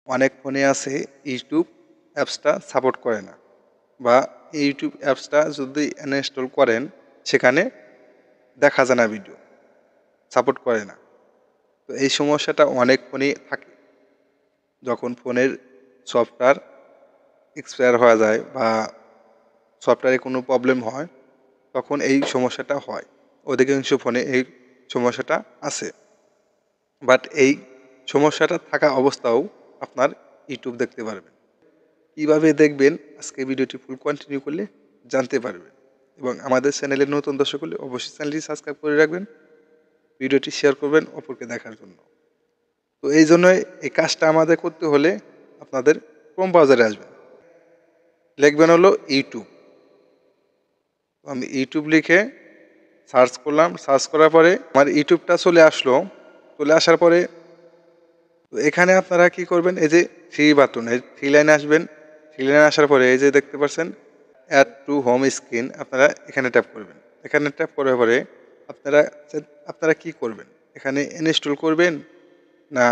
অনেক ফোনে আছে ইউটিউব অ্যাপসটা সাপোর্ট করে না, বা ইউটিউব অ্যাপসটা যদি আনইনস্টল করেন সেখানে দেখা যায় না, ভিডিও সাপোর্ট করে না। তো এই সমস্যাটা অনেক ফোনেই থাকে। যখন ফোনের সফটওয়্যার এক্সপায়ার হয়ে যায় বা সফটওয়্যারে কোনো প্রবলেম হয়, তখন এই সমস্যাটা হয়। অধিকাংশ ফোনে এই সমস্যাটা আছে। বাট এই সমস্যাটা থাকা অবস্থাও আপনার ইউটিউব দেখতে পারবেন। কীভাবে দেখবেন, আজকে ভিডিওটি ফুল কন্টিনিউ করলে জানতে পারবেন। এবং আমাদের চ্যানেলে নতুন দর্শক হলে অবশ্যই চ্যানেলটি সাবস্ক্রাইব করে রাখবেন, ভিডিওটি শেয়ার করবেন অপরকে দেখার জন্য। তো এই জন্যই এই কাজটা আমাদের করতে হলে আপনাদের ক্রোম ব্রাউজারে আসবেন, লিখবেন হলো ইউটিউব। আমি ইউটিউব লিখে সার্চ করলাম, সার্চ করার পরে আমার ইউটিউবটা চলে আসলো। চলে আসার পরে তো এখানে আপনারা কি করবেন, এই যে থ্রি বাটন, এই থ্রি লাইনে আসবেন। থ্রি লাইনে আসার পরে এই যে দেখতে পাচ্ছেন অ্যাড টু হোম স্ক্রিন, আপনারা এখানে ট্যাপ করবেন। এখানে ট্যাপ করার পরে আপনারা আপনারা কি করবেন, এখানে ইনস্টল করবেন না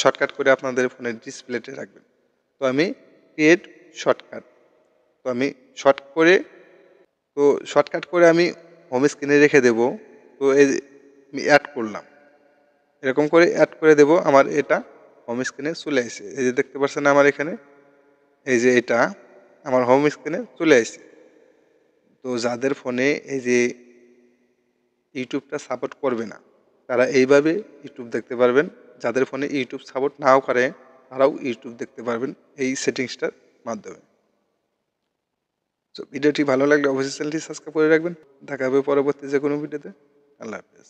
শর্টকাট করে আপনাদের ফোনের ডিসপ্লেতে রাখবেন। তো আমি ক্রিয়েট শর্টকাট, তো আমি শর্টকাট করে আমি হোম স্ক্রিনে রেখে দেব। তো এই যে আমি অ্যাড করলাম, এরকম করে অ্যাড করে দেব। আমার এটা হোম স্ক্রিনে চলে আসে, এই যে দেখতে পাচ্ছেন আমার এখানে, এই যে এটা আমার হোম স্ক্রিনে চলে আসে। তো যাদের ফোনে এই যে ইউটিউবটা সাপোর্ট করবে না, তারা এইভাবে ইউটিউব দেখতে পারবেন। যাদের ফোনে ইউটিউব সাপোর্ট নাও করে, তারাও ইউটিউব দেখতে পারবেন এই সেটিংসটার মাধ্যমে। তো ভিডিওটি ভালো লাগলে অবশ্যই চ্যানেলটি সাবস্ক্রাইব করে রাখবেন। দেখা হবে পরবর্তী যে কোনো ভিডিওতে। আল্লাহ হাফেজ।